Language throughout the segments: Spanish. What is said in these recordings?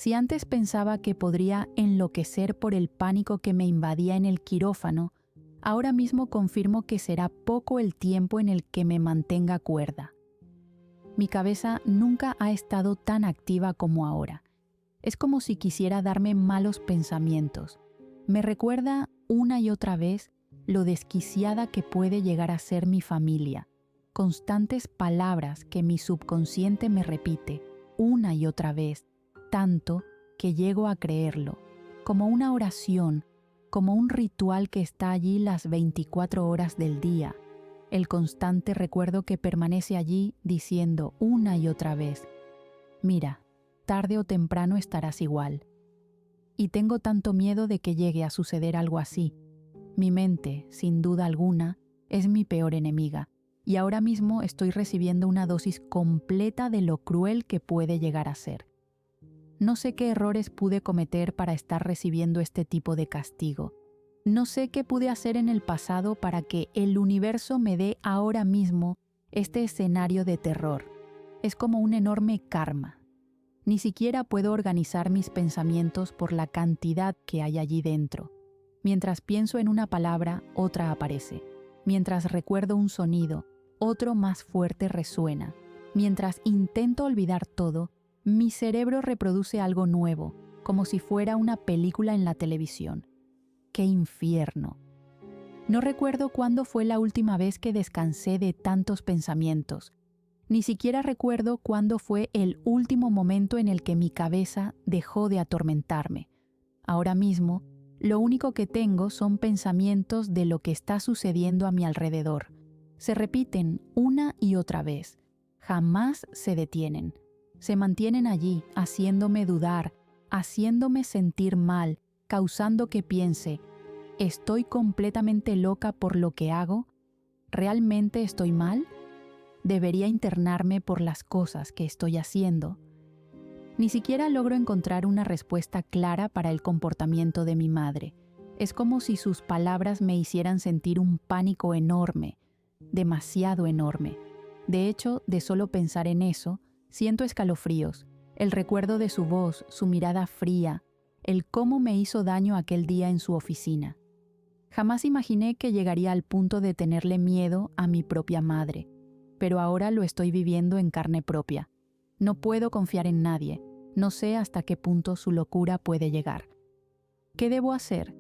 Si antes pensaba que podría enloquecer por el pánico que me invadía en el quirófano, ahora mismo confirmo que será poco el tiempo en el que me mantenga cuerda. Mi cabeza nunca ha estado tan activa como ahora. Es como si quisiera darme malos pensamientos. Me recuerda una y otra vez lo desquiciada que puede llegar a ser mi familia. Constantes palabras que mi subconsciente me repite una y otra vez, tanto que llego a creerlo, como una oración, como un ritual que está allí las 24 horas del día. El constante recuerdo que permanece allí diciendo una y otra vez, mira, tarde o temprano estarás igual. Y tengo tanto miedo de que llegue a suceder algo así. Mi mente, sin duda alguna, es mi peor enemiga, y ahora mismo estoy recibiendo una dosis completa de lo cruel que puede llegar a ser. No sé qué errores pude cometer para estar recibiendo este tipo de castigo. No sé qué pude hacer en el pasado para que el universo me dé ahora mismo este escenario de terror. Es como un enorme karma. Ni siquiera puedo organizar mis pensamientos por la cantidad que hay allí dentro. Mientras pienso en una palabra, otra aparece. Mientras recuerdo un sonido, otro más fuerte resuena. Mientras intento olvidar todo, mi cerebro reproduce algo nuevo, como si fuera una película en la televisión. ¡Qué infierno! No recuerdo cuándo fue la última vez que descansé de tantos pensamientos. Ni siquiera recuerdo cuándo fue el último momento en el que mi cabeza dejó de atormentarme. Ahora mismo, lo único que tengo son pensamientos de lo que está sucediendo a mi alrededor. Se repiten una y otra vez. Jamás se detienen. Se mantienen allí, haciéndome dudar, haciéndome sentir mal, causando que piense, ¿estoy completamente loca por lo que hago? ¿Realmente estoy mal? ¿Debería internarme por las cosas que estoy haciendo? Ni siquiera logro encontrar una respuesta clara para el comportamiento de mi madre. Es como si sus palabras me hicieran sentir un pánico enorme, demasiado enorme. De hecho, de solo pensar en eso, siento escalofríos, el recuerdo de su voz, su mirada fría, el cómo me hizo daño aquel día en su oficina. Jamás imaginé que llegaría al punto de tenerle miedo a mi propia madre, pero ahora lo estoy viviendo en carne propia. No puedo confiar en nadie, no sé hasta qué punto su locura puede llegar. ¿Qué debo hacer?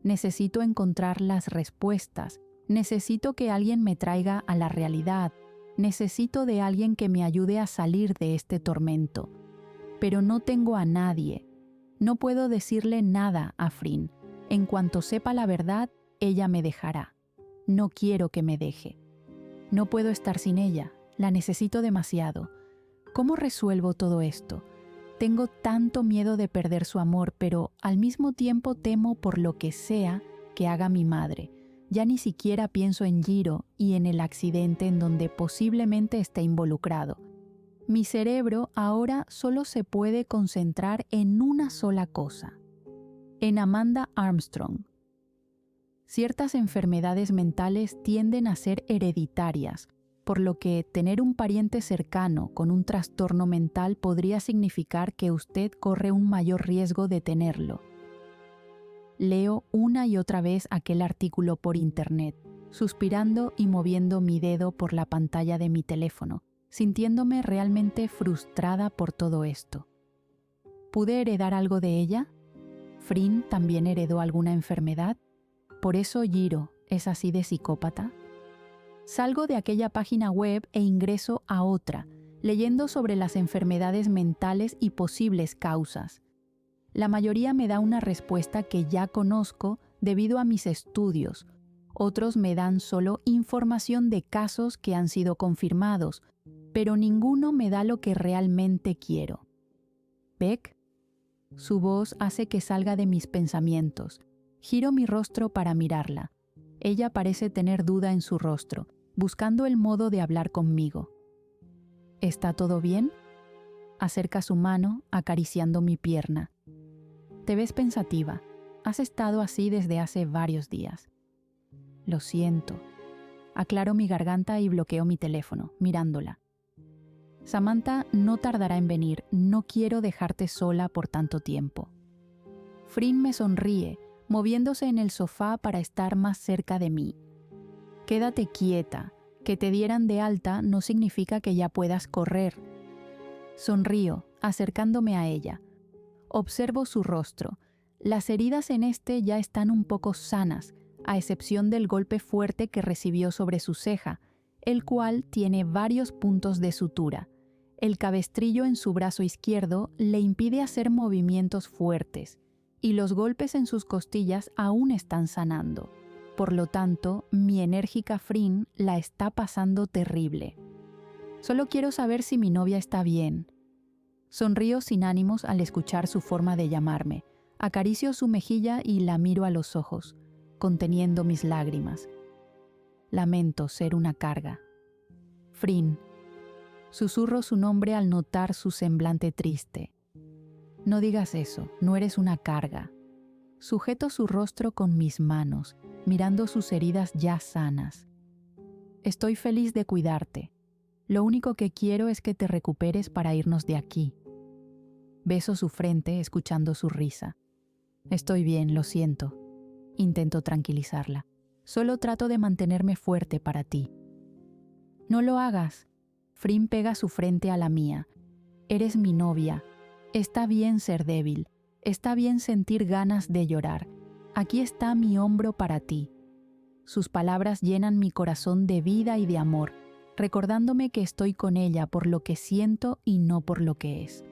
Necesito encontrar las respuestas, necesito que alguien me traiga a la realidad, necesito de alguien que me ayude a salir de este tormento. Pero no tengo a nadie. No puedo decirle nada a Frin. En cuanto sepa la verdad, ella me dejará. No quiero que me deje. No puedo estar sin ella. La necesito demasiado. ¿Cómo resuelvo todo esto? Tengo tanto miedo de perder su amor, pero al mismo tiempo temo por lo que sea que haga mi madre. Ya ni siquiera pienso en Jiro y en el accidente en donde posiblemente esté involucrado. Mi cerebro ahora solo se puede concentrar en una sola cosa, en Amanda Armstrong. Ciertas enfermedades mentales tienden a ser hereditarias, por lo que tener un pariente cercano con un trastorno mental podría significar que usted corre un mayor riesgo de tenerlo. Leo una y otra vez aquel artículo por internet, suspirando y moviendo mi dedo por la pantalla de mi teléfono, sintiéndome realmente frustrada por todo esto. ¿Pude heredar algo de ella? ¿Frin también heredó alguna enfermedad? ¿Por eso Jiro es así de psicópata? Salgo de aquella página web e ingreso a otra, leyendo sobre las enfermedades mentales y posibles causas. La mayoría me da una respuesta que ya conozco debido a mis estudios. Otros me dan solo información de casos que han sido confirmados, pero ninguno me da lo que realmente quiero. ¿Beck? Su voz hace que salga de mis pensamientos. Giro mi rostro para mirarla. Ella parece tener duda en su rostro, buscando el modo de hablar conmigo. ¿Está todo bien? Acerca su mano, acariciando mi pierna. Te ves pensativa. Has estado así desde hace varios días. Lo siento. Aclaro mi garganta y bloqueo mi teléfono, mirándola. Samantha no tardará en venir, no quiero dejarte sola por tanto tiempo. Frin me sonríe, moviéndose en el sofá para estar más cerca de mí. Quédate quieta, que te dieran de alta no significa que ya puedas correr. Sonrío, acercándome a ella. Observo su rostro. Las heridas en este ya están un poco sanas, a excepción del golpe fuerte que recibió sobre su ceja, el cual tiene varios puntos de sutura. El cabestrillo en su brazo izquierdo le impide hacer movimientos fuertes, y los golpes en sus costillas aún están sanando. Por lo tanto, mi enérgica Frin la está pasando terrible. Solo quiero saber si mi novia está bien. Sonrío sin ánimos al escuchar su forma de llamarme. Acaricio su mejilla y la miro a los ojos, conteniendo mis lágrimas. Lamento ser una carga. Frin. Susurro su nombre al notar su semblante triste. No digas eso, no eres una carga. Sujeto su rostro con mis manos, mirando sus heridas ya sanas. Estoy feliz de cuidarte. Lo único que quiero es que te recuperes para irnos de aquí. Beso su frente, escuchando su risa. Estoy bien, lo siento. Intento tranquilizarla. Solo trato de mantenerme fuerte para ti. No lo hagas. Frin pega su frente a la mía. Eres mi novia. Está bien ser débil. Está bien sentir ganas de llorar. Aquí está mi hombro para ti. Sus palabras llenan mi corazón de vida y de amor, recordándome que estoy con ella por lo que siento y no por lo que es.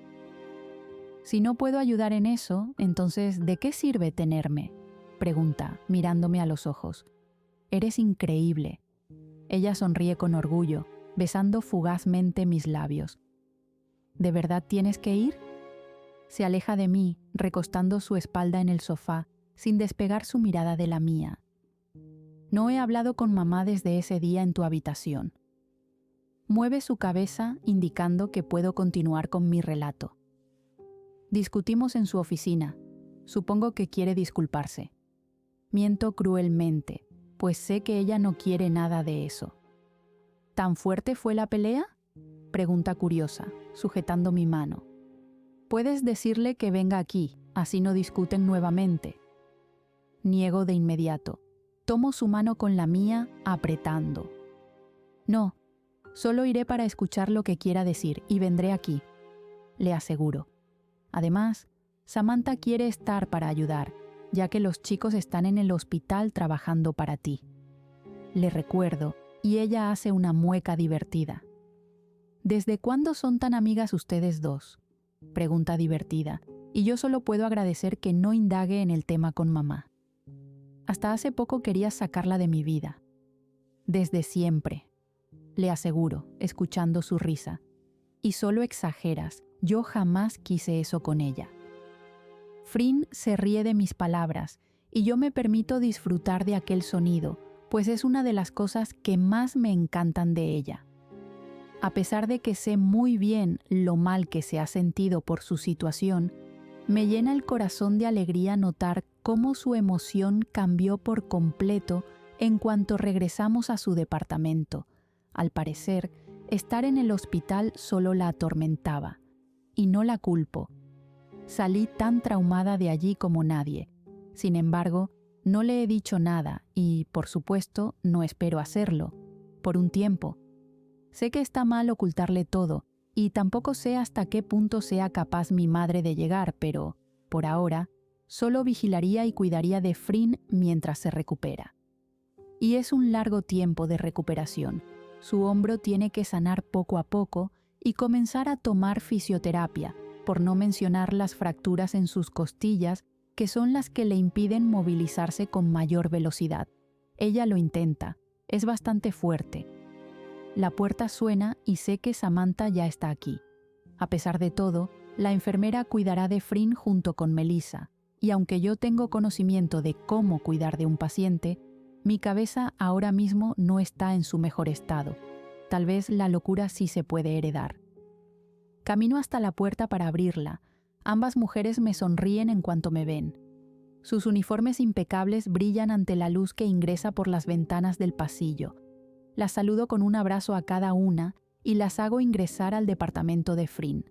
Si no puedo ayudar en eso, entonces, ¿de qué sirve tenerme? Pregunta, mirándome a los ojos. Eres increíble. Ella sonríe con orgullo, besando fugazmente mis labios. ¿De verdad tienes que ir? Se aleja de mí, recostando su espalda en el sofá, sin despegar su mirada de la mía. No he hablado con mamá desde ese día en tu habitación. Mueve su cabeza, indicando que puedo continuar con mi relato. Discutimos en su oficina. Supongo que quiere disculparse. Miento cruelmente, pues sé que ella no quiere nada de eso. ¿Tan fuerte fue la pelea? Pregunta curiosa, sujetando mi mano. Puedes decirle que venga aquí, así no discuten nuevamente. Niego de inmediato. Tomo su mano con la mía, apretando. No, solo iré para escuchar lo que quiera decir y vendré aquí, le aseguro. Además, Samantha quiere estar para ayudar, ya que los chicos están en el hospital trabajando para ti. Le recuerdo, y ella hace una mueca divertida. ¿Desde cuándo son tan amigas ustedes dos? Pregunta divertida, y yo solo puedo agradecer que no indague en el tema con mamá. Hasta hace poco quería sacarla de mi vida. Desde siempre, le aseguro, escuchando su risa. Y solo exageras, yo jamás quise eso con ella. Frin se ríe de mis palabras, y yo me permito disfrutar de aquel sonido, pues es una de las cosas que más me encantan de ella. A pesar de que sé muy bien lo mal que se ha sentido por su situación, me llena el corazón de alegría notar cómo su emoción cambió por completo en cuanto regresamos a su departamento. Al parecer, estar en el hospital solo la atormentaba, y no la culpo. Salí tan traumada de allí como nadie. Sin embargo, no le he dicho nada y, por supuesto, no espero hacerlo, por un tiempo. Sé que está mal ocultarle todo, y tampoco sé hasta qué punto sea capaz mi madre de llegar, pero, por ahora, solo vigilaría y cuidaría de Frin mientras se recupera. Y es un largo tiempo de recuperación. Su hombro tiene que sanar poco a poco y comenzar a tomar fisioterapia, por no mencionar las fracturas en sus costillas, que son las que le impiden movilizarse con mayor velocidad. Ella lo intenta, es bastante fuerte. La puerta suena y sé que Samantha ya está aquí. A pesar de todo, la enfermera cuidará de Frin junto con Melissa, y aunque yo tengo conocimiento de cómo cuidar de un paciente, mi cabeza ahora mismo no está en su mejor estado. Tal vez la locura sí se puede heredar. Camino hasta la puerta para abrirla. Ambas mujeres me sonríen en cuanto me ven. Sus uniformes impecables brillan ante la luz que ingresa por las ventanas del pasillo. Las saludo con un abrazo a cada una y las hago ingresar al departamento de Frin.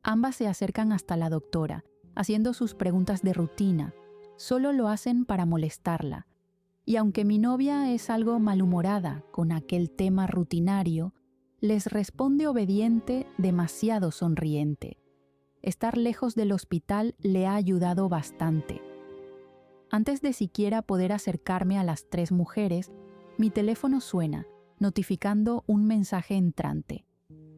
Ambas se acercan hasta la doctora, haciendo sus preguntas de rutina. Solo lo hacen para molestarla. Y aunque mi novia es algo malhumorada con aquel tema rutinario, les responde obediente, demasiado sonriente. Estar lejos del hospital le ha ayudado bastante. Antes de siquiera poder acercarme a las 3 mujeres, mi teléfono suena, notificando un mensaje entrante.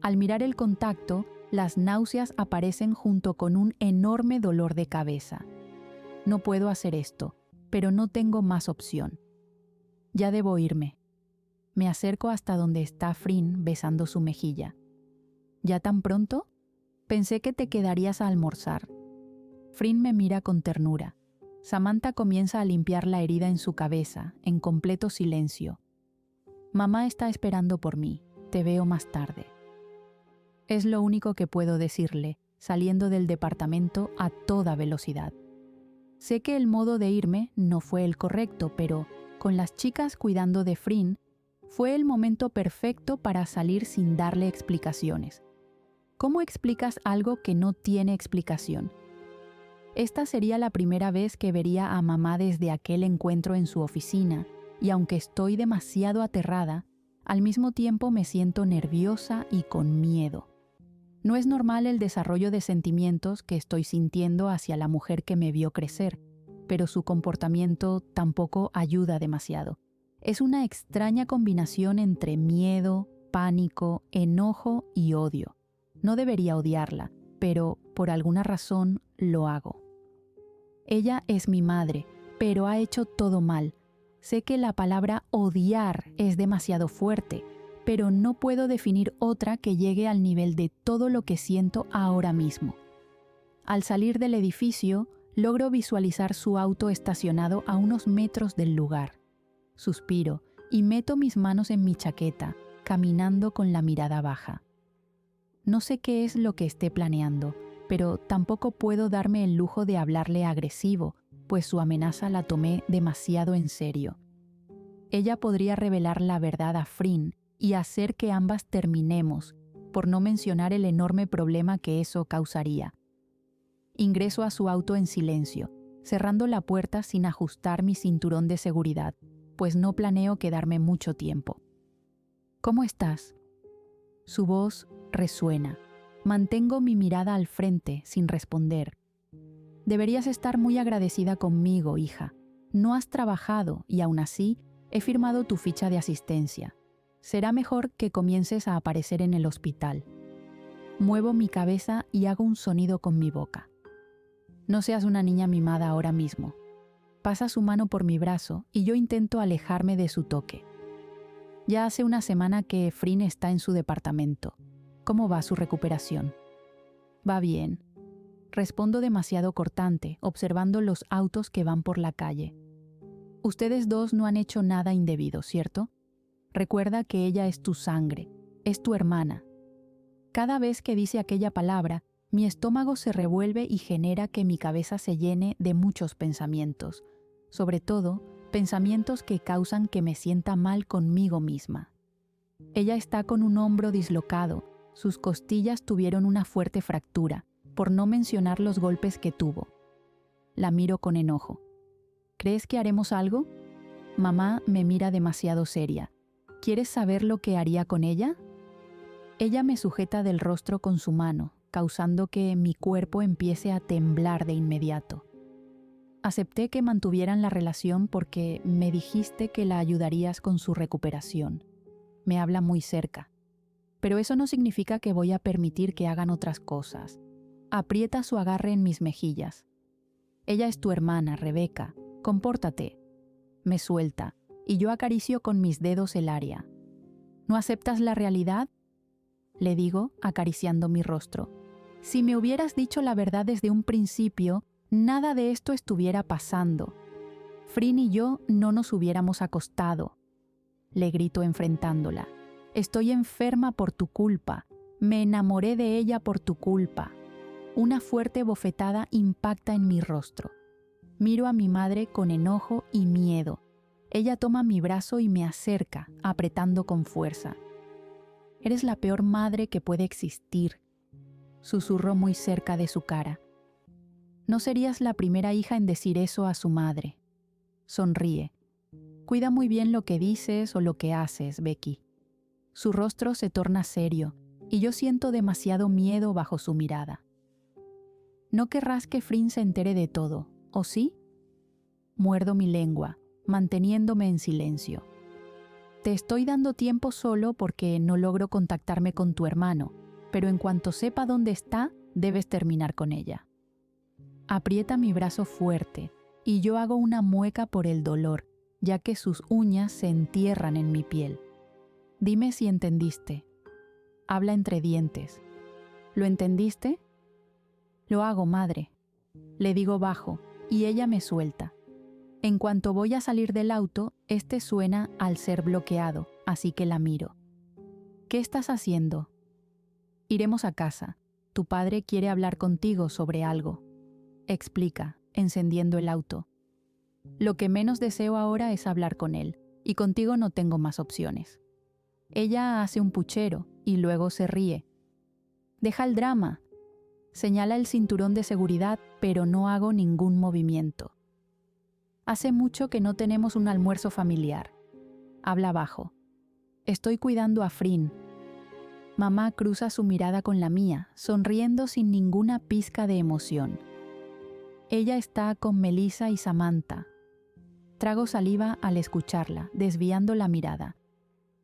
Al mirar el contacto, las náuseas aparecen junto con un enorme dolor de cabeza. No puedo hacer esto, pero no tengo más opción. Ya debo irme. Me acerco hasta donde está Frin besando su mejilla. ¿Ya tan pronto? Pensé que te quedarías a almorzar. Frin me mira con ternura. Samantha comienza a limpiar la herida en su cabeza, en completo silencio. Mamá está esperando por mí. Te veo más tarde. Es lo único que puedo decirle, saliendo del departamento a toda velocidad. Sé que el modo de irme no fue el correcto, pero con las chicas cuidando de Frin, fue el momento perfecto para salir sin darle explicaciones. ¿Cómo explicas algo que no tiene explicación? Esta sería la primera vez que vería a mamá desde aquel encuentro en su oficina, y aunque estoy demasiado aterrada, al mismo tiempo me siento nerviosa y con miedo. No es normal el desarrollo de sentimientos que estoy sintiendo hacia la mujer que me vio crecer, pero su comportamiento tampoco ayuda demasiado. Es una extraña combinación entre miedo, pánico, enojo y odio. No debería odiarla, pero por alguna razón lo hago. Ella es mi madre, pero ha hecho todo mal. Sé que la palabra odiar es demasiado fuerte, pero no puedo definir otra que llegue al nivel de todo lo que siento ahora mismo. Al salir del edificio, logro visualizar su auto estacionado a unos metros del lugar. Suspiro y meto mis manos en mi chaqueta, caminando con la mirada baja. No sé qué es lo que esté planeando, pero tampoco puedo darme el lujo de hablarle agresivo, pues su amenaza la tomé demasiado en serio. Ella podría revelar la verdad a Frin y hacer que ambas terminemos, por no mencionar el enorme problema que eso causaría. Ingreso a su auto en silencio, cerrando la puerta sin ajustar mi cinturón de seguridad, pues no planeo quedarme mucho tiempo. ¿Cómo estás? Su voz resuena. Mantengo mi mirada al frente sin responder. Deberías estar muy agradecida conmigo, hija. No has trabajado y aún así he firmado tu ficha de asistencia. Será mejor que comiences a aparecer en el hospital. Muevo mi cabeza y hago un sonido con mi boca. No seas una niña mimada ahora mismo. Pasa su mano por mi brazo y yo intento alejarme de su toque. Ya hace una semana que Frin está en su departamento. ¿Cómo va su recuperación? Va bien. Respondo demasiado cortante, observando los autos que van por la calle. Ustedes dos no han hecho nada indebido, ¿cierto? Recuerda que ella es tu sangre, es tu hermana. Cada vez que dice aquella palabra, mi estómago se revuelve y genera que mi cabeza se llene de muchos pensamientos, sobre todo pensamientos que causan que me sienta mal conmigo misma. Ella está con un hombro dislocado, sus costillas tuvieron una fuerte fractura, por no mencionar los golpes que tuvo. La miro con enojo. ¿Crees que haremos algo? Mamá me mira demasiado seria. ¿Quieres saber lo que haría con ella? Ella me sujeta del rostro con su mano, causando que mi cuerpo empiece a temblar de inmediato. Acepté que mantuvieran la relación porque me dijiste que la ayudarías con su recuperación. Me habla muy cerca. Pero eso no significa que voy a permitir que hagan otras cosas. Aprieta su agarre en mis mejillas. Ella es tu hermana, Rebeca. Compórtate. Me suelta, y yo acaricio con mis dedos el área. ¿No aceptas la realidad? Le digo, acariciando mi rostro. Si me hubieras dicho la verdad desde un principio, nada de esto estuviera pasando. Frin y yo no nos hubiéramos acostado. Le grito enfrentándola. Estoy enferma por tu culpa. Me enamoré de ella por tu culpa. Una fuerte bofetada impacta en mi rostro. Miro a mi madre con enojo y miedo. Ella toma mi brazo y me acerca, apretando con fuerza. Eres la peor madre que puede existir. Susurró muy cerca de su cara. No serías la primera hija en decir eso a su madre. Sonríe. Cuida muy bien lo que dices o lo que haces, Becky. Su rostro se torna serio y yo siento demasiado miedo bajo su mirada. No querrás que Frin se entere de todo, ¿o sí? Muerdo mi lengua, manteniéndome en silencio. Te estoy dando tiempo solo porque no logro contactarme con tu hermano, pero en cuanto sepa dónde está, debes terminar con ella. Aprieta mi brazo fuerte y yo hago una mueca por el dolor, ya que sus uñas se entierran en mi piel. Dime si entendiste. Habla entre dientes. ¿Lo entendiste? Lo hago, madre. Le digo bajo, y ella me suelta. En cuanto voy a salir del auto, este suena al ser bloqueado, así que la miro. ¿Qué estás haciendo? Iremos a casa. Tu padre quiere hablar contigo sobre algo. Explica, encendiendo el auto. Lo que menos deseo ahora es hablar con él, y contigo no tengo más opciones. Ella hace un puchero y luego se ríe. Deja el drama. Señala el cinturón de seguridad, pero no hago ningún movimiento. Hace mucho que no tenemos un almuerzo familiar. Habla bajo. Estoy cuidando a Frin. Mamá cruza su mirada con la mía, sonriendo sin ninguna pizca de emoción. Ella está con Melissa y Samantha. Trago saliva al escucharla, desviando la mirada.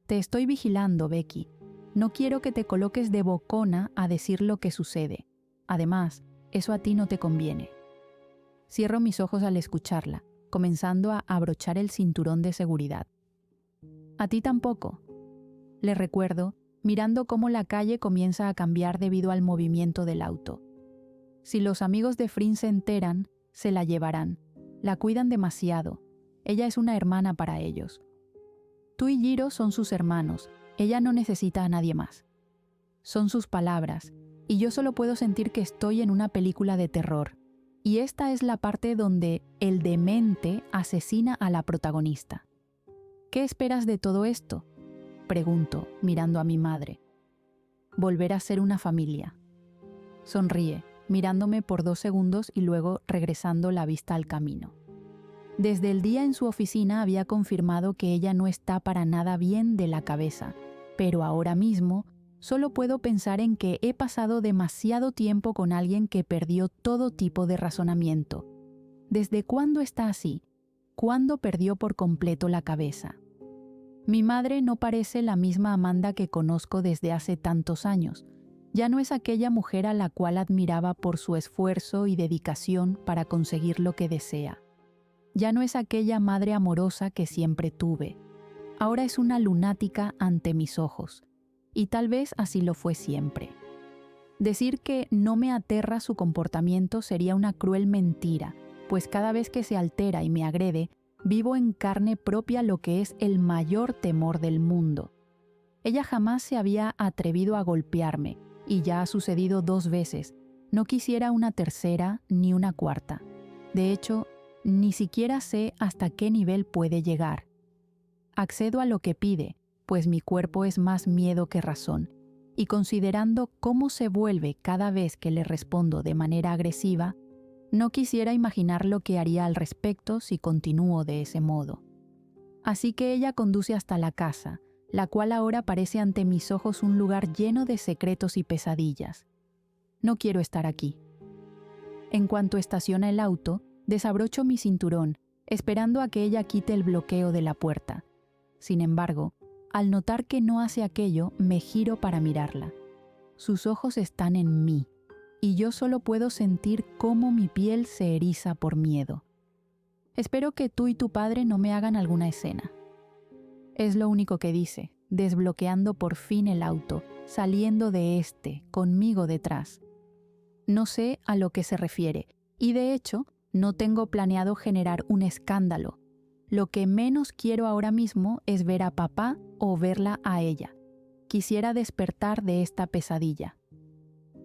Te estoy vigilando, Becky. No quiero que te coloques de bocona a decir lo que sucede. Además, eso a ti no te conviene. Cierro mis ojos al escucharla, comenzando a abrochar el cinturón de seguridad. A ti tampoco. Le recuerdo, mirando cómo la calle comienza a cambiar debido al movimiento del auto. Si los amigos de Frin se enteran, se la llevarán. La cuidan demasiado. Ella es una hermana para ellos. Tú y Jiro son sus hermanos. Ella no necesita a nadie más. Son sus palabras, y yo solo puedo sentir que estoy en una película de terror. Y esta es la parte donde el demente asesina a la protagonista. ¿Qué esperas de todo esto? Pregunto, mirando a mi madre. Volver a ser una familia. Sonríe, mirándome por 2 segundos y luego regresando la vista al camino. Desde el día en su oficina había confirmado que ella no está para nada bien de la cabeza, pero ahora mismo solo puedo pensar en que he pasado demasiado tiempo con alguien que perdió todo tipo de razonamiento. ¿Desde cuándo está así? ¿Cuándo perdió por completo la cabeza? Mi madre no parece la misma Amanda que conozco desde hace tantos años. Ya no es aquella mujer a la cual admiraba por su esfuerzo y dedicación para conseguir lo que desea. Ya no es aquella madre amorosa que siempre tuve. Ahora es una lunática ante mis ojos. Y tal vez así lo fue siempre. Decir que no me aterra su comportamiento sería una cruel mentira, pues cada vez que se altera y me agrede, vivo en carne propia lo que es el mayor temor del mundo. Ella jamás se había atrevido a golpearme, y ya ha sucedido 2 veces. No quisiera una tercera ni una cuarta. De hecho, ni siquiera sé hasta qué nivel puede llegar. Accedo a lo que pide, pues mi cuerpo es más miedo que razón, y considerando cómo se vuelve cada vez que le respondo de manera agresiva, no quisiera imaginar lo que haría al respecto si continúo de ese modo. Así que ella conduce hasta la casa, la cual ahora parece ante mis ojos un lugar lleno de secretos y pesadillas. No quiero estar aquí. En cuanto estaciona el auto, desabrocho mi cinturón, esperando a que ella quite el bloqueo de la puerta. Sin embargo, al notar que no hace aquello, me giro para mirarla. Sus ojos están en mí, y yo solo puedo sentir cómo mi piel se eriza por miedo. Espero que tú y tu padre no me hagan alguna escena. Es lo único que dice, desbloqueando por fin el auto, saliendo de conmigo detrás. No sé a lo que se refiere, y de hecho, no tengo planeado generar un escándalo. Lo que menos quiero ahora mismo es ver a papá o verla a ella. Quisiera despertar de esta pesadilla.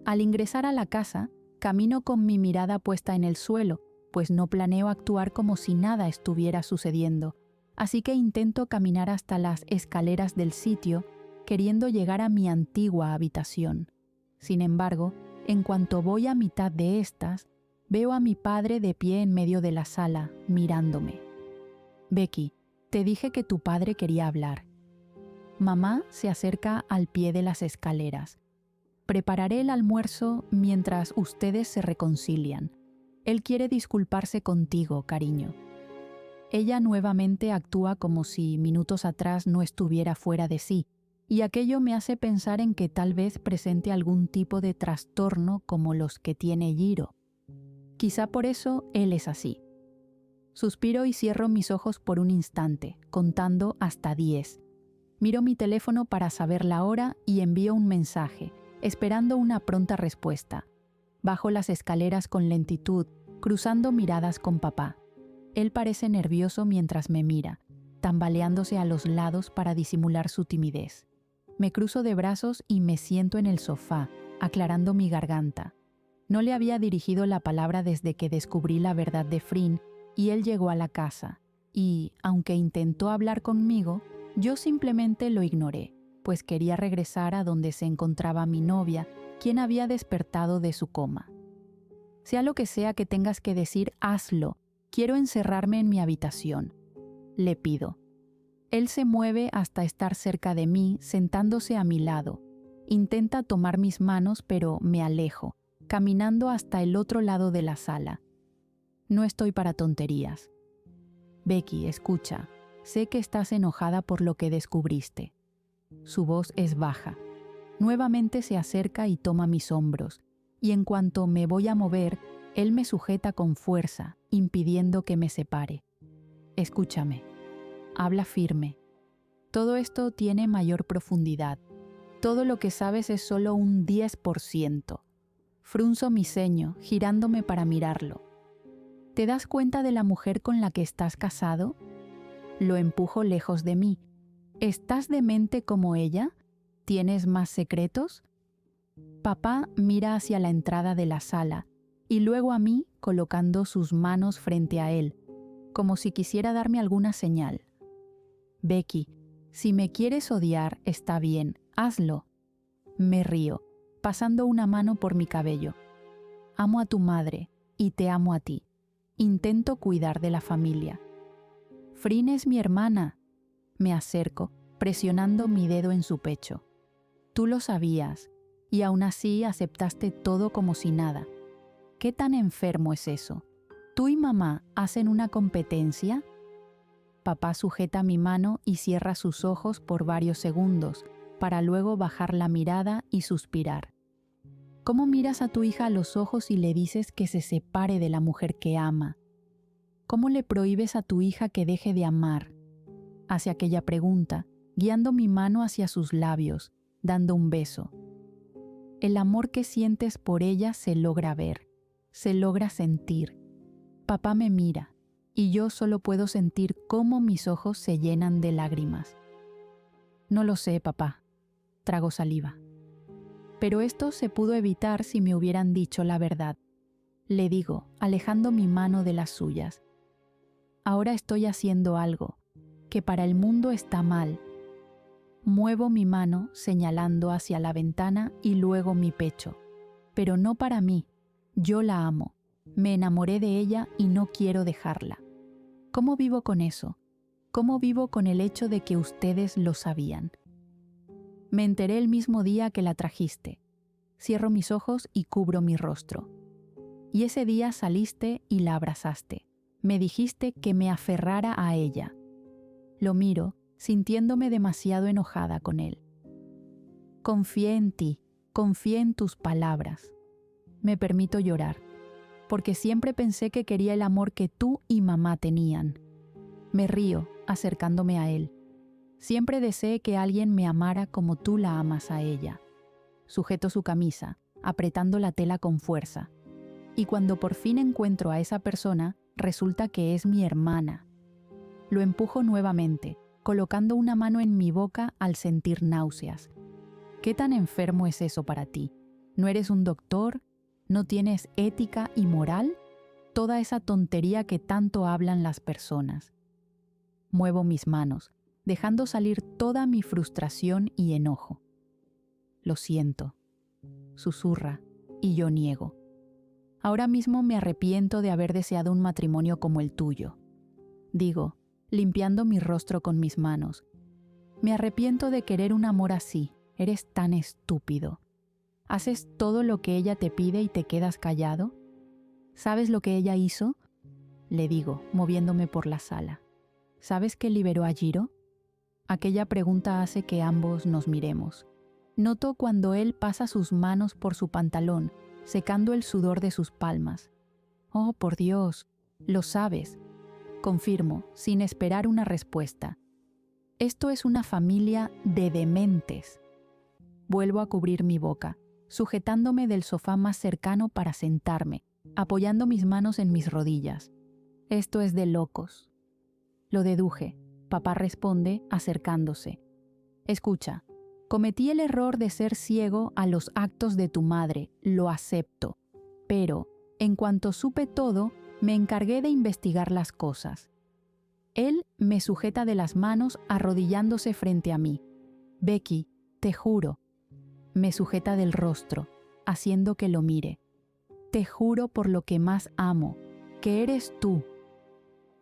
Al ingresar a la casa, camino con mi mirada puesta en el suelo, pues no planeo actuar como si nada estuviera sucediendo, así que intento caminar hasta las escaleras del sitio, queriendo llegar a mi antigua habitación. Sin embargo, en cuanto voy a mitad de estas, veo a mi padre de pie en medio de la sala, mirándome. Becky, te dije que tu padre quería hablar. Mamá se acerca al pie de las escaleras. Prepararé el almuerzo mientras ustedes se reconcilian. Él quiere disculparse contigo, cariño. Ella nuevamente actúa como si minutos atrás no estuviera fuera de sí, y aquello me hace pensar en que tal vez presente algún tipo de trastorno como los que tiene Jiro. Quizá por eso él es así. Suspiro y cierro mis ojos por un instante, contando hasta 10. Miro mi teléfono para saber la hora y envío un mensaje, esperando una pronta respuesta. Bajo las escaleras con lentitud, cruzando miradas con papá. Él parece nervioso mientras me mira, tambaleándose a los lados para disimular su timidez. Me cruzo de brazos y me siento en el sofá, aclarando mi garganta. No le había dirigido la palabra desde que descubrí la verdad de Frin y él llegó a la casa. Y, aunque intentó hablar conmigo, yo simplemente lo ignoré, pues quería regresar a donde se encontraba mi novia, quien había despertado de su coma. Sea lo que sea que tengas que decir, hazlo. Quiero encerrarme en mi habitación. Le pido. Él se mueve hasta estar cerca de mí, sentándose a mi lado. Intenta tomar mis manos, pero me alejo, caminando hasta el otro lado de la sala. No estoy para tonterías. Becky, escucha. Sé que estás enojada por lo que descubriste. Su voz es baja. Nuevamente se acerca y toma mis hombros, y en cuanto me voy a mover, él me sujeta con fuerza, impidiendo que me separe. Escúchame. Habla firme. Todo esto tiene mayor profundidad. Todo lo que sabes es solo un 10%. Frunzo mi ceño, girándome para mirarlo. ¿Te das cuenta de la mujer con la que estás casado? Lo empujo lejos de mí. ¿Estás demente como ella? ¿Tienes más secretos? Papá mira hacia la entrada de la sala y luego a mí colocando sus manos frente a él, como si quisiera darme alguna señal. Becky, si me quieres odiar, está bien, hazlo. Me río, pasando una mano por mi cabello. Amo a tu madre y te amo a ti. Intento cuidar de la familia. Frin es mi hermana. Me acerco, presionando mi dedo en su pecho. Tú lo sabías, y aún así aceptaste todo como si nada. ¿Qué tan enfermo es eso? ¿Tú y mamá hacen una competencia? Papá sujeta mi mano y cierra sus ojos por varios segundos, para luego bajar la mirada y suspirar. ¿Cómo miras a tu hija a los ojos y le dices que se separe de la mujer que ama? ¿Cómo le prohíbes a tu hija que deje de amar? Hace aquella pregunta, guiando mi mano hacia sus labios, dando un beso. El amor que sientes por ella se logra ver, se logra sentir. Papá me mira, y yo solo puedo sentir cómo mis ojos se llenan de lágrimas. No lo sé, papá. Trago saliva. Pero esto se pudo evitar si me hubieran dicho la verdad. Le digo, alejando mi mano de las suyas. Ahora estoy haciendo algo, que para el mundo está mal. Muevo mi mano señalando hacia la ventana y luego mi pecho. Pero no para mí. Yo la amo. Me enamoré de ella y no quiero dejarla. ¿Cómo vivo con eso? ¿Cómo vivo con el hecho de que ustedes lo sabían? Me enteré el mismo día que la trajiste. Cierro mis ojos y cubro mi rostro. Y ese día saliste y la abrazaste. Me dijiste que me aferrara a ella. Lo miro, sintiéndome demasiado enojada con él. Confié en ti, confié en tus palabras. Me permito llorar, porque siempre pensé que quería el amor que tú y mamá tenían. Me río, acercándome a él. Siempre deseé que alguien me amara como tú la amas a ella. Sujeto su camisa, apretando la tela con fuerza. Y cuando por fin encuentro a esa persona, resulta que es mi hermana. Lo empujo nuevamente, colocando una mano en mi boca al sentir náuseas. ¿Qué tan enfermo es eso para ti? ¿No eres un doctor? ¿No tienes ética y moral? Toda esa tontería que tanto hablan las personas. Muevo mis manos, dejando salir toda mi frustración y enojo. Lo siento, susurra, y yo niego. Ahora mismo me arrepiento de haber deseado un matrimonio como el tuyo. Digo, limpiando mi rostro con mis manos. Me arrepiento de querer un amor así. Eres tan estúpido. ¿Haces todo lo que ella te pide y te quedas callado? ¿Sabes lo que ella hizo? Le digo, moviéndome por la sala. ¿Sabes que liberó a Jiro? Aquella pregunta hace que ambos nos miremos. Noto cuando él pasa sus manos por su pantalón, secando el sudor de sus palmas. Oh, por Dios, lo sabes. Confirmo, sin esperar una respuesta. Esto es una familia de dementes. Vuelvo a cubrir mi boca, sujetándome del sofá más cercano para sentarme, apoyando mis manos en mis rodillas. Esto es de locos. Lo deduje. Papá responde, acercándose. Escucha, cometí el error de ser ciego a los actos de tu madre, lo acepto. Pero, en cuanto supe todo, me encargué de investigar las cosas. Él me sujeta de las manos arrodillándose frente a mí. Becky, te juro. Me sujeta del rostro, haciendo que lo mire. Te juro por lo que más amo, que eres tú.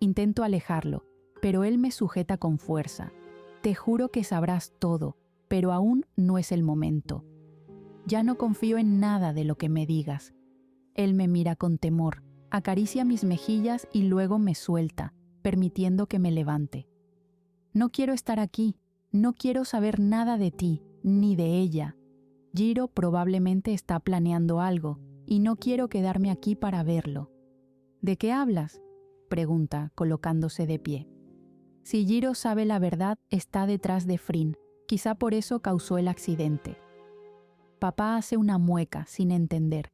Intento alejarlo, pero él me sujeta con fuerza. Te juro que sabrás todo, pero aún no es el momento. Ya no confío en nada de lo que me digas. Él me mira con temor, acaricia mis mejillas y luego me suelta, permitiendo que me levante. No quiero estar aquí, no quiero saber nada de ti, ni de ella. Jiro probablemente está planeando algo, y no quiero quedarme aquí para verlo. ¿De qué hablas?, pregunta, colocándose de pie. Si Jiro sabe la verdad, está detrás de Frin. Quizá por eso causó el accidente. Papá hace una mueca, sin entender.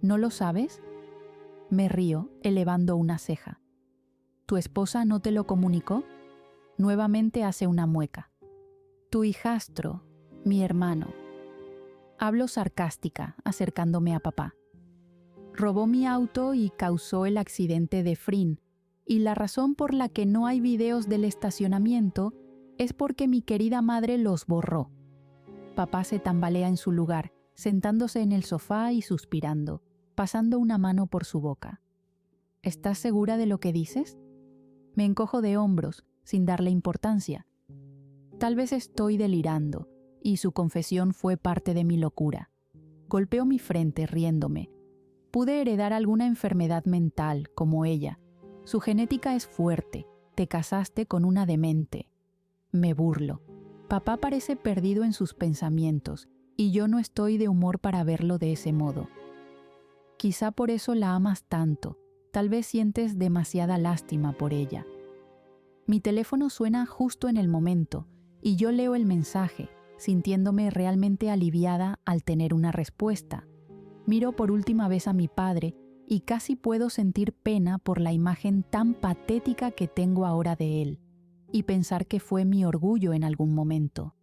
¿No lo sabes? Me río, elevando una ceja. ¿Tu esposa no te lo comunicó? Nuevamente hace una mueca. Tu hijastro, mi hermano. Hablo sarcástica, acercándome a papá. Robó mi auto y causó el accidente de Frin, y la razón por la que no hay videos del estacionamiento es porque mi querida madre los borró. Papá se tambalea en su lugar, sentándose en el sofá y suspirando, pasando una mano por su boca. ¿Estás segura de lo que dices? Me encojo de hombros, sin darle importancia. Tal vez estoy delirando, y su confesión fue parte de mi locura. Golpeo mi frente riéndome. Pude heredar alguna enfermedad mental, como ella. Su genética es fuerte. Te casaste con una demente. Me burlo. Papá parece perdido en sus pensamientos, y yo no estoy de humor para verlo de ese modo. Quizá por eso la amas tanto. Tal vez sientes demasiada lástima por ella. Mi teléfono suena justo en el momento, y yo leo el mensaje, sintiéndome realmente aliviada al tener una respuesta. Miro por última vez a mi padre y casi puedo sentir pena por la imagen tan patética que tengo ahora de él, y pensar que fue mi orgullo en algún momento.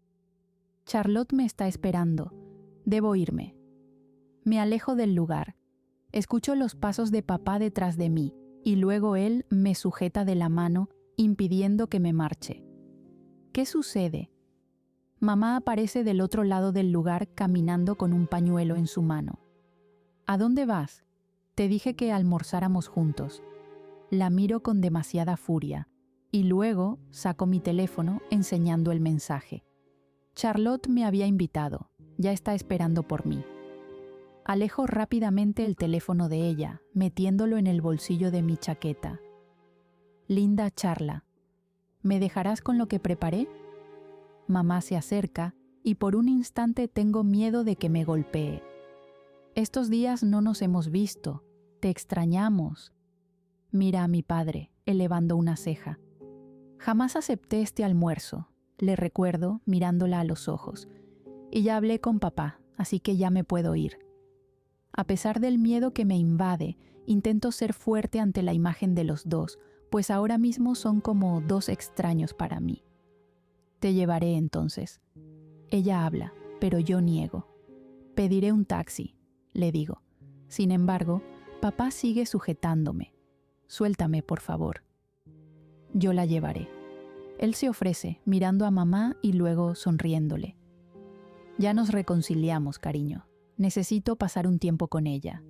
Charlotte me está esperando. Debo irme. Me alejo del lugar. Escucho los pasos de papá detrás de mí, y luego él me sujeta de la mano, impidiendo que me marche. ¿Qué sucede? Mamá aparece del otro lado del lugar caminando con un pañuelo en su mano. ¿A dónde vas? Te dije que almorzáramos juntos. La miro con demasiada furia, y luego saco mi teléfono enseñando el mensaje. Charlotte me había invitado, ya está esperando por mí. Alejo rápidamente el teléfono de ella, metiéndolo en el bolsillo de mi chaqueta. Linda charla. ¿Me dejarás con lo que preparé? Mamá se acerca y por un instante tengo miedo de que me golpee. Estos días no nos hemos visto. Te extrañamos. Mira a mi padre, elevando una ceja. Jamás acepté este almuerzo, le recuerdo mirándola a los ojos. Y ya hablé con papá, así que ya me puedo ir. A pesar del miedo que me invade, intento ser fuerte ante la imagen de los dos, pues ahora mismo son como dos extraños para mí. Te llevaré entonces. Ella habla, pero yo niego. Pediré un taxi, le digo. Sin embargo, papá sigue sujetándome. Suéltame, por favor. Yo la llevaré. Él se ofrece, mirando a mamá y luego sonriéndole. Ya nos reconciliamos, cariño. Necesito pasar un tiempo con ella.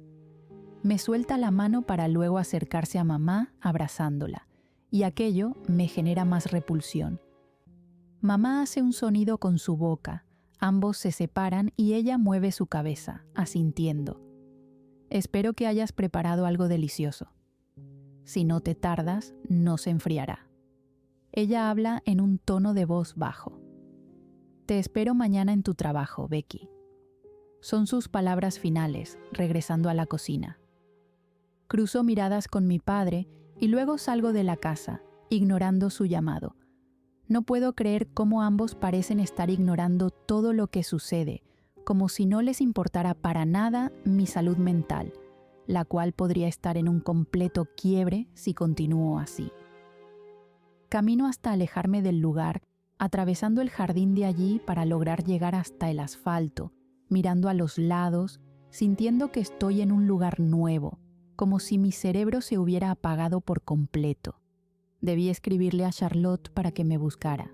Me suelta la mano para luego acercarse a mamá abrazándola, y aquello me genera más repulsión. Mamá hace un sonido con su boca, ambos se separan y ella mueve su cabeza, asintiendo. Espero que hayas preparado algo delicioso. Si no te tardas, no se enfriará. Ella habla en un tono de voz bajo. Te espero mañana en tu trabajo, Becky. Son sus palabras finales, regresando a la cocina. Cruzo miradas con mi padre y luego salgo de la casa, ignorando su llamado. No puedo creer cómo ambos parecen estar ignorando todo lo que sucede, como si no les importara para nada mi salud mental, la cual podría estar en un completo quiebre si continúo así. Camino hasta alejarme del lugar, atravesando el jardín de allí para lograr llegar hasta el asfalto, mirando a los lados, sintiendo que estoy en un lugar nuevo, como si mi cerebro se hubiera apagado por completo. Debí escribirle a Charlotte para que me buscara.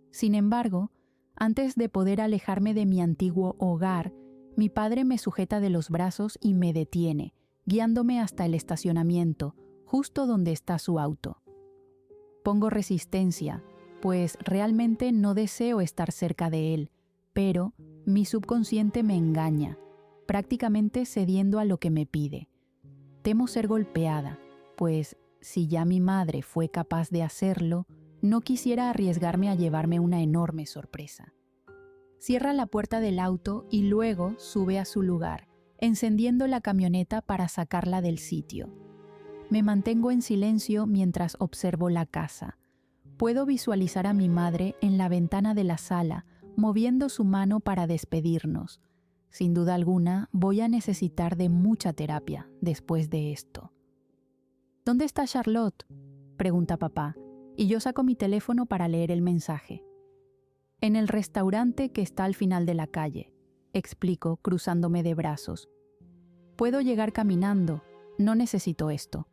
Sin embargo, antes de poder alejarme de mi antiguo hogar, mi padre me sujeta de los brazos y me detiene, guiándome hasta el estacionamiento, justo donde está su auto. Pongo resistencia, pues realmente no deseo estar cerca de él, pero mi subconsciente me engaña, prácticamente cediendo a lo que me pide. Temo ser golpeada, pues si ya mi madre fue capaz de hacerlo, no quisiera arriesgarme a llevarme una enorme sorpresa. Cierra la puerta del auto y luego sube a su lugar, encendiendo la camioneta para sacarla del sitio. Me mantengo en silencio mientras observo la casa. Puedo visualizar a mi madre en la ventana de la sala, moviendo su mano para despedirnos. Sin duda alguna, voy a necesitar de mucha terapia después de esto. ¿Dónde está Charlotte?, pregunta papá, y yo saco mi teléfono para leer el mensaje. En el restaurante que está al final de la calle, explico, cruzándome de brazos. Puedo llegar caminando, no necesito esto.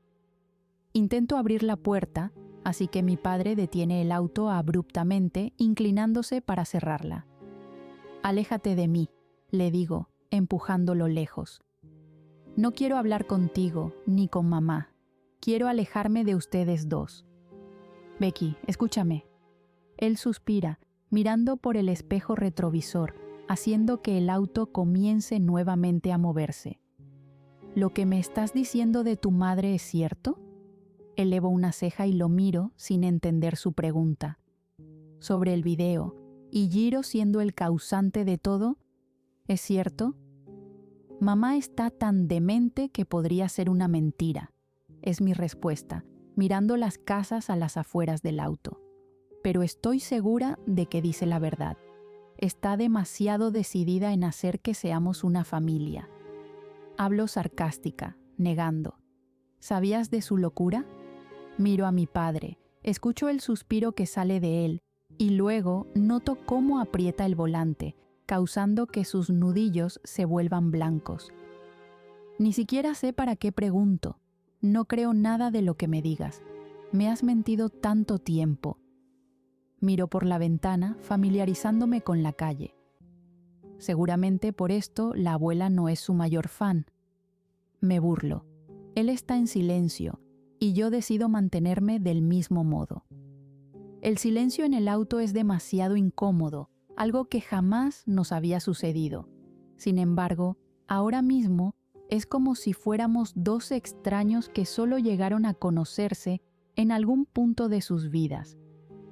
Intento abrir la puerta, así que mi padre detiene el auto abruptamente, inclinándose para cerrarla. Aléjate de mí, le digo, empujándolo lejos. No quiero hablar contigo, ni con mamá. Quiero alejarme de ustedes dos. Becky, escúchame. Él suspira, mirando por el espejo retrovisor, haciendo que el auto comience nuevamente a moverse. ¿Lo que me estás diciendo de tu madre es cierto? Elevo una ceja y lo miro sin entender su pregunta. Sobre el video, y Jiro siendo el causante de todo, ¿es cierto? Mamá está tan demente que podría ser una mentira, es mi respuesta, mirando las casas a las afueras del auto. Pero estoy segura de que dice la verdad. Está demasiado decidida en hacer que seamos una familia. Hablo sarcástica, negando. ¿Sabías de su locura? Miro a mi padre, escucho el suspiro que sale de él y luego noto cómo aprieta el volante, causando que sus nudillos se vuelvan blancos. Ni siquiera sé para qué pregunto. No creo nada de lo que me digas. Me has mentido tanto tiempo. Miro por la ventana, familiarizándome con la calle. Seguramente por esto la abuela no es su mayor fan. Me burlo. Él está en silencio y yo decido mantenerme del mismo modo. El silencio en el auto es demasiado incómodo, algo que jamás nos había sucedido. Sin embargo, ahora mismo es como si fuéramos dos extraños que solo llegaron a conocerse en algún punto de sus vidas.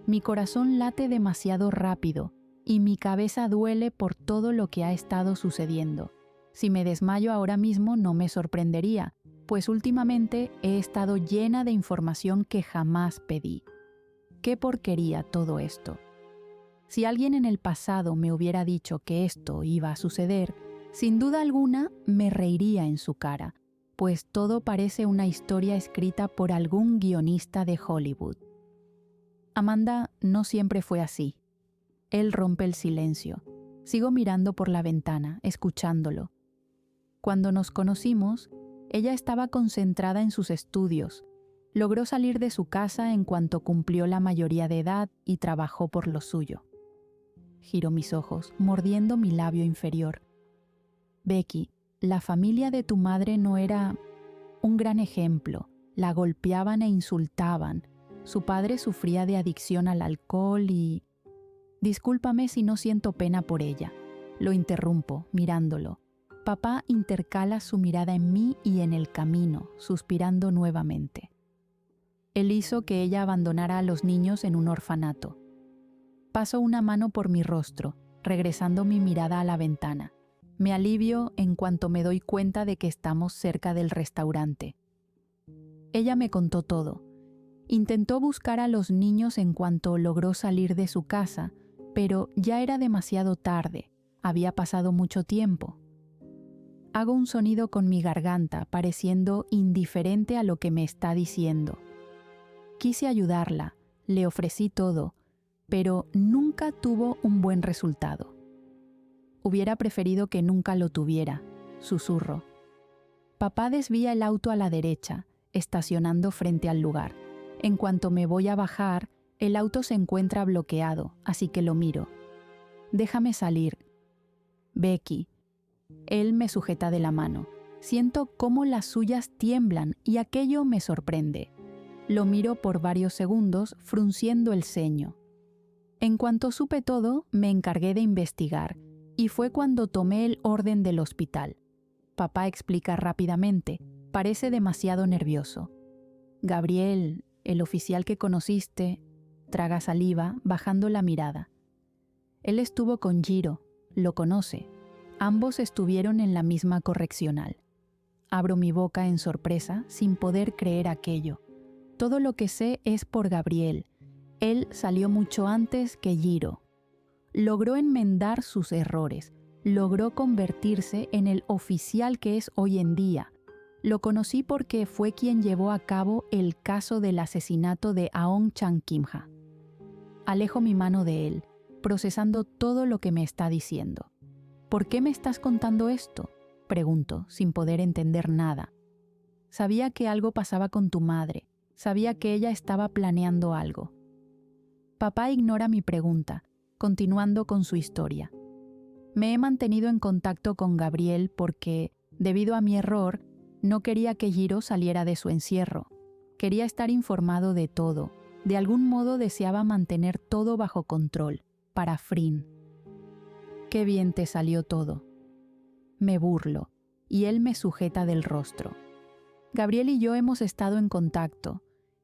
Mi corazón late demasiado rápido y mi cabeza duele por todo lo que ha estado sucediendo. Si me desmayo ahora mismo no me sorprendería, pues últimamente he estado llena de información que jamás pedí. ¡Qué porquería todo esto! Si alguien en el pasado me hubiera dicho que esto iba a suceder, sin duda alguna me reiría en su cara, pues todo parece una historia escrita por algún guionista de Hollywood. Amanda no siempre fue así. Él rompe el silencio. Sigo mirando por la ventana, escuchándolo. Cuando nos conocimos, ella estaba concentrada en sus estudios. Logró salir de su casa en cuanto cumplió la mayoría de edad y trabajó por lo suyo. Giro mis ojos, mordiendo mi labio inferior. Becky, la familia de tu madre no era un gran ejemplo. La golpeaban e insultaban. Su padre sufría de adicción al alcohol y... Discúlpame si no siento pena por ella. Lo interrumpo, mirándolo. Papá intercala su mirada en mí y en el camino, suspirando nuevamente. Él hizo que ella abandonara a los niños en un orfanato. Paso una mano por mi rostro, regresando mi mirada a la ventana. Me alivio en cuanto me doy cuenta de que estamos cerca del restaurante. Ella me contó todo. Intentó buscar a los niños en cuanto logró salir de su casa, pero ya era demasiado tarde. Había pasado mucho tiempo. Hago un sonido con mi garganta, pareciendo indiferente a lo que me está diciendo. Quise ayudarla, le ofrecí todo, pero nunca tuvo un buen resultado. Hubiera preferido que nunca lo tuviera, susurro. Papá desvía el auto a la derecha, estacionando frente al lugar. En cuanto me voy a bajar, el auto se encuentra bloqueado, así que lo miro. Déjame salir. Becky. Él me sujeta de la mano. Siento cómo las suyas tiemblan y aquello me sorprende. Lo miro por varios segundos, frunciendo el ceño. En cuanto supe todo, me encargué de investigar, y fue cuando tomé el orden del hospital. Papá explica rápidamente, parece demasiado nervioso. Gabriel, el oficial que conociste, traga saliva, bajando la mirada. Él estuvo con Giro, lo conoce. Ambos estuvieron en la misma correccional. Abro mi boca en sorpresa, sin poder creer aquello. Todo lo que sé es por Gabriel. Él salió mucho antes que Giro. Logró enmendar sus errores. Logró convertirse en el oficial que es hoy en día. Lo conocí porque fue quien llevó a cabo el caso del asesinato de Aung San Kimha. Alejo mi mano de él, procesando todo lo que me está diciendo. ¿Por qué me estás contando esto?, pregunto, sin poder entender nada. Sabía que algo pasaba con tu madre. Sabía que ella estaba planeando algo. Papá ignora mi pregunta, continuando con su historia. Me he mantenido en contacto con Gabriel porque, debido a mi error, no quería que Giro saliera de su encierro. Quería estar informado de todo. De algún modo deseaba mantener todo bajo control, para Frin. Qué bien te salió todo. Me burlo, y él me sujeta del rostro. Gabriel y yo hemos estado en contacto.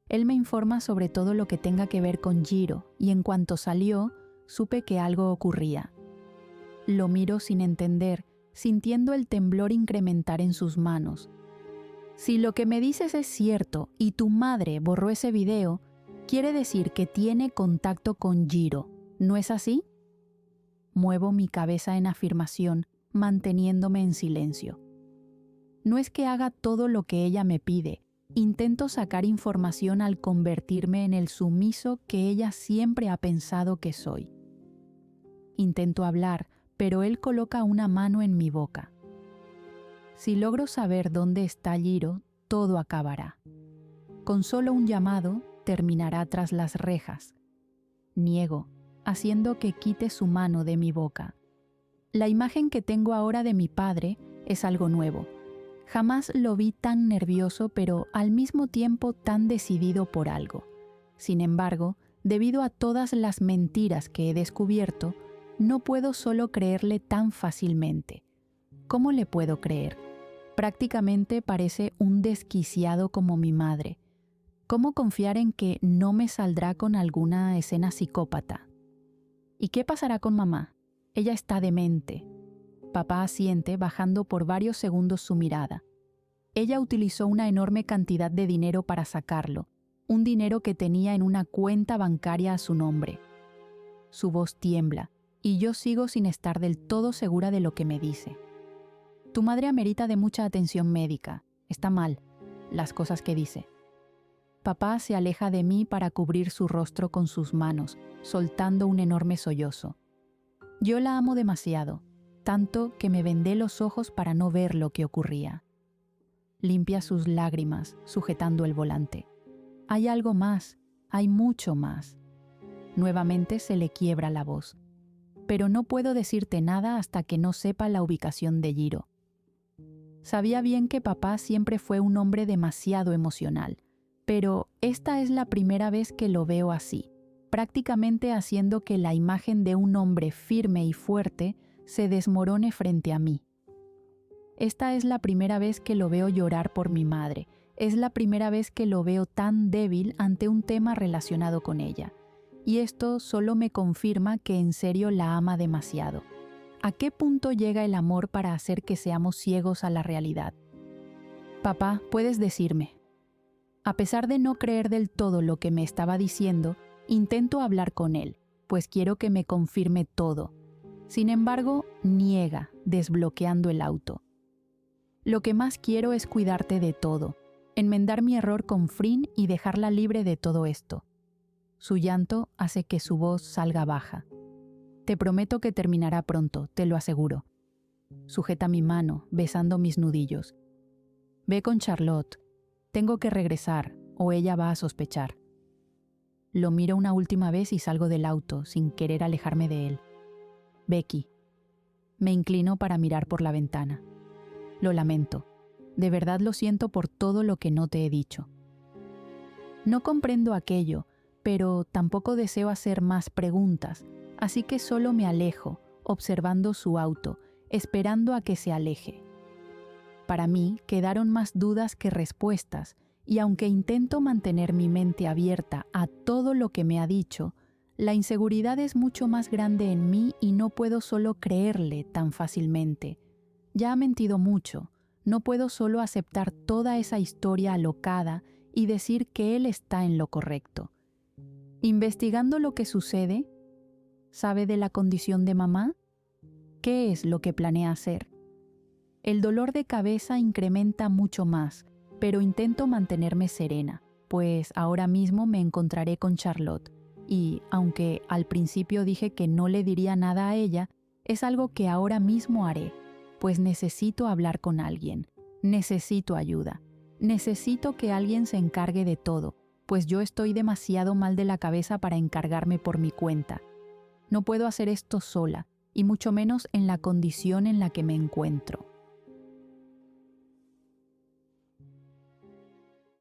Él me informa sobre todo lo que tenga que ver con Giro, y en cuanto salió, supe que algo ocurría. Lo miro sin entender, sintiendo el temblor incrementar en sus manos. Si lo que me dices es cierto y tu madre borró ese video, quiere decir que tiene contacto con Giro, ¿no es así? Muevo mi cabeza en afirmación, manteniéndome en silencio. No es que haga todo lo que ella me pide. Intento sacar información al convertirme en el sumiso que ella siempre ha pensado que soy. Intento hablar, pero él coloca una mano en mi boca. Si logro saber dónde está Giro, todo acabará. Con solo un llamado, terminará tras las rejas. Niego, haciendo que quite su mano de mi boca. La imagen que tengo ahora de mi padre es algo nuevo. Jamás lo vi tan nervioso, pero al mismo tiempo tan decidido por algo. Sin embargo, debido a todas las mentiras que he descubierto, no puedo solo creerle tan fácilmente. ¿Cómo le puedo creer? Prácticamente parece un desquiciado como mi madre. ¿Cómo confiar en que no me saldrá con alguna escena psicópata? ¿Y qué pasará con mamá? Ella está demente. Papá asiente, bajando por varios segundos su mirada. Ella utilizó una enorme cantidad de dinero para sacarlo, un dinero que tenía en una cuenta bancaria a su nombre. Su voz tiembla, y yo sigo sin estar del todo segura de lo que me dice. Tu madre amerita de mucha atención médica. Está mal, las cosas que dice. Papá se aleja de mí para cubrir su rostro con sus manos, soltando un enorme sollozo. Yo la amo demasiado, tanto que me vendé los ojos para no ver lo que ocurría. Limpia sus lágrimas, sujetando el volante. hay algo más, hay mucho más. Nuevamente se le quiebra la voz. Pero no puedo decirte nada hasta que no sepa la ubicación de Jiro. Sabía bien que papá siempre fue un hombre demasiado emocional, pero esta es la primera vez que lo veo así, prácticamente haciendo que la imagen de un hombre firme y fuerte se desmorone frente a mí. Esta es la primera vez que lo veo llorar por mi madre, es la primera vez que lo veo tan débil ante un tema relacionado con ella. Y esto solo me confirma que en serio la ama demasiado. ¿A qué punto llega el amor para hacer que seamos ciegos a la realidad? Papá, puedes decirme. A pesar de no creer del todo lo que me estaba diciendo, intento hablar con él, pues quiero que me confirme todo. Sin embargo, niega, desbloqueando el auto. Lo que más quiero es cuidarte de todo, enmendar mi error con Frin y dejarla libre de todo esto. Su llanto hace que su voz salga baja. Te prometo que terminará pronto, te lo aseguro. Sujeta mi mano, besando mis nudillos. Ve con Charlotte. Tengo que regresar, o ella va a sospechar. Lo miro una última vez y salgo del auto, sin querer alejarme de él. Becky. Me inclino para mirar por la ventana. Lo lamento. De verdad lo siento por todo lo que no te he dicho. No comprendo aquello, pero tampoco deseo hacer más preguntas, así que solo me alejo, observando su auto, esperando a que se aleje. Para mí quedaron más dudas que respuestas, y aunque intento mantener mi mente abierta a todo lo que me ha dicho, la inseguridad es mucho más grande en mí y no puedo solo creerle tan fácilmente. Ya ha mentido mucho, no puedo solo aceptar toda esa historia alocada y decir que él está en lo correcto. Investigando lo que sucede, ¿sabe de la condición de mamá? ¿Qué es lo que planea hacer? El dolor de cabeza incrementa mucho más, pero intento mantenerme serena, pues ahora mismo me encontraré con Charlotte, y aunque al principio dije que no le diría nada a ella, es algo que ahora mismo haré, pues necesito hablar con alguien, necesito ayuda, necesito que alguien se encargue de todo, pues yo estoy demasiado mal de la cabeza para encargarme por mi cuenta. No puedo hacer esto sola, y mucho menos en la condición en la que me encuentro.